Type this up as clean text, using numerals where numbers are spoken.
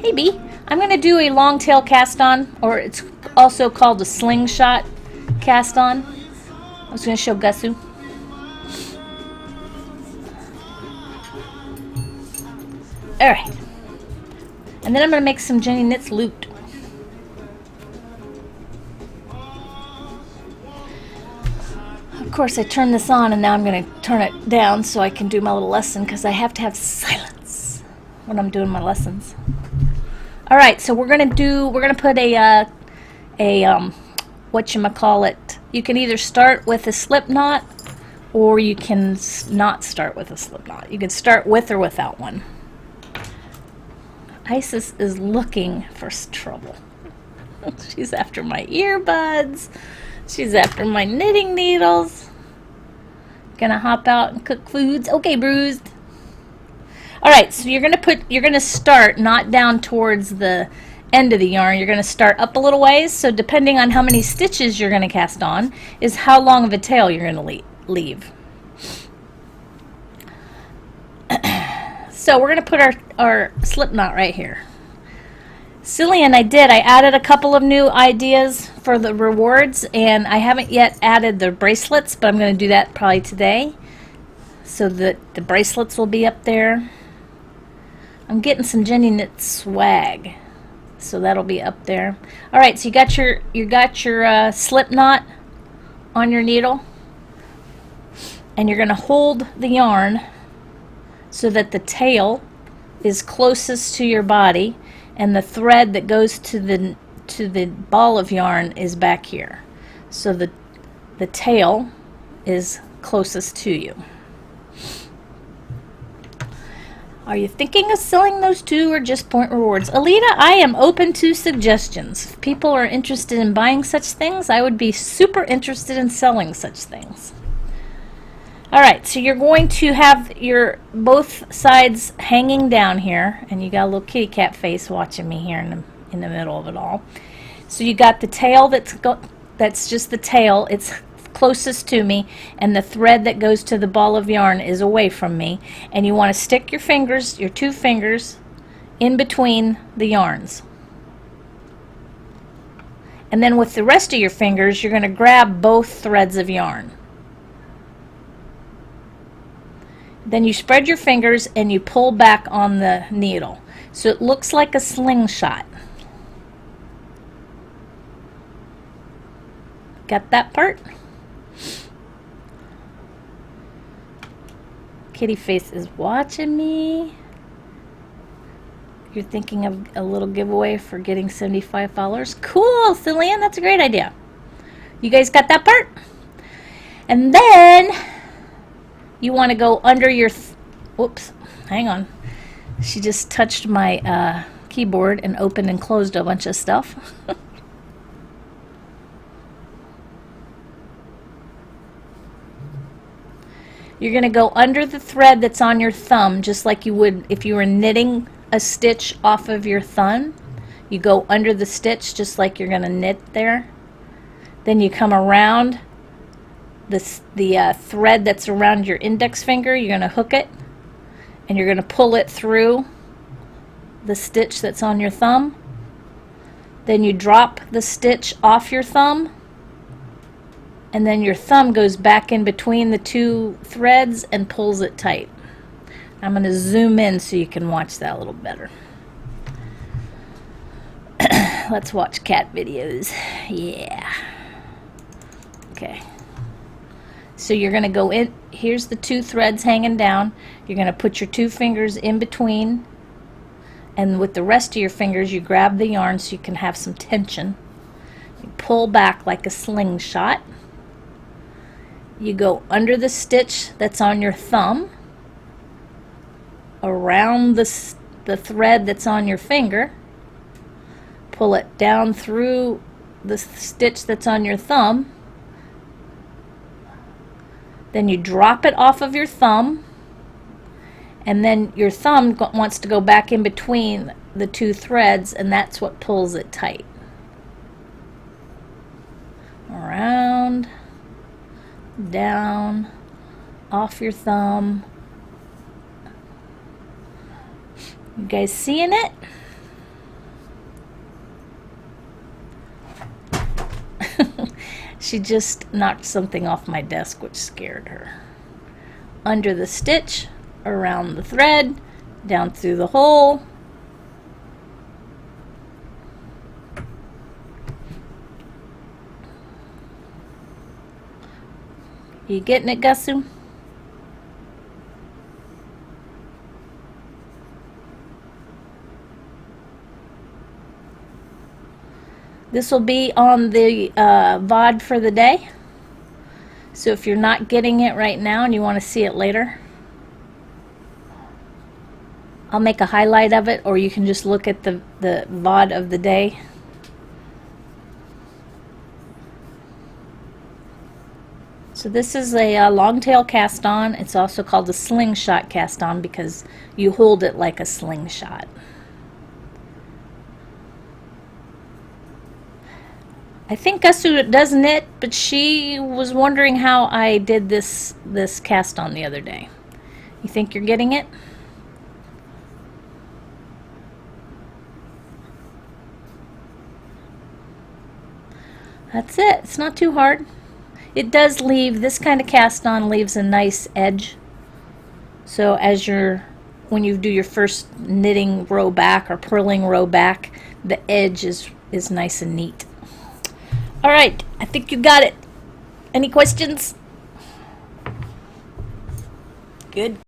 Hey B, I'm going to do a long tail cast on, or it's also called a Sling Shot Cast on. I was going to show Gusu. Alright. And then I'm going to make some Jenny Knits loot. Of course, I turned this on and now I'm going to turn it down so I can do my little lesson because I have to have silence when I'm doing my lessons. Alright, so we're going to put a whatchamacallit. You can either start with a slip knot or you can not start with a slip knot. You can start with or without one. Isis is looking for trouble. She's after my earbuds. She's after my knitting needles. Gonna hop out and cook foods. Okay, bruised. Alright, so you're gonna start not down towards the end of the yarn. You're gonna start up a little ways, so depending on how many stitches you're gonna cast on is how long of a tail you're gonna leave. So we're going to put our slip knot right here. Silly, and I added a couple of new ideas for the rewards, and I haven't yet added the bracelets, but I'm going to do that probably today. So that the bracelets will be up there. I'm getting some Jenny Knit swag, so that'll be up there. Alright, so you got your slip knot on your needle, and you're going to hold the yarn so that the tail is closest to your body and the thread that goes to the ball of yarn is back here. So the tail is closest to you. Are you thinking of selling those two or just point rewards? Alita, I am open to suggestions. If people are interested in buying such things, I would be super interested in selling such things. Alright, so you're going to have your both sides hanging down here, and you got a little kitty cat face watching me here in the middle of it all. So you got the tail that's just the tail, it's closest to me, and the thread that goes to the ball of yarn is away from me, and you want to stick your fingers, your two fingers, in between the yarns. And then with the rest of your fingers, you're going to grab both threads of yarn. Then you spread your fingers and you pull back on the needle. So it looks like a slingshot. Got that part? Kitty face is watching me. You're thinking of a little giveaway for getting 75 followers? Cool, Cillian, that's a great idea. You guys got that part? And then you want to go under your, whoops, hang on. She just touched my keyboard and opened and closed a bunch of stuff. You're going to go under the thread that's on your thumb, just like you would if you were knitting a stitch off of your thumb. You go under the stitch just like you're going to knit there. Then you come around the thread that's around your index finger. You're going to hook it and you're going to pull it through the stitch that's on your thumb. Then you drop the stitch off your thumb, and then your thumb goes back in between the two threads and pulls it tight. I'm going to zoom in so you can watch that a little better. Let's watch cat videos. Yeah. Okay. So you're going to go in, here's the two threads hanging down. You're going to put your two fingers in between, and with the rest of your fingers you grab the yarn so you can have some tension. You pull back like a slingshot. You go under the stitch that's on your thumb, around the thread that's on your finger, pull it down through the stitch that's on your thumb. Then you drop it off of your thumb, and then your thumb wants to go back in between the two threads, and that's what pulls it tight. Around, down, off your thumb. You guys seeing it? She just knocked something off my desk, which scared her. Under the stitch, around the thread, down through the hole. You getting it, Gussu? This will be on the VOD for the day. So if you're not getting it right now and you want to see it later, I'll make a highlight of it, or you can just look at the VOD of the day. So this is a long tail cast on. It's also called a Sling Shot cast on because you hold it like a slingshot. I think Gussu does knit, but she was wondering how I did this cast on the other day. You think you're getting it? That's it. It's not too hard. It does leave, this kind of cast on leaves a nice edge. So when you do your first knitting row back or purling row back, the edge is nice and neat. All right, I think you got it. Any questions? Good.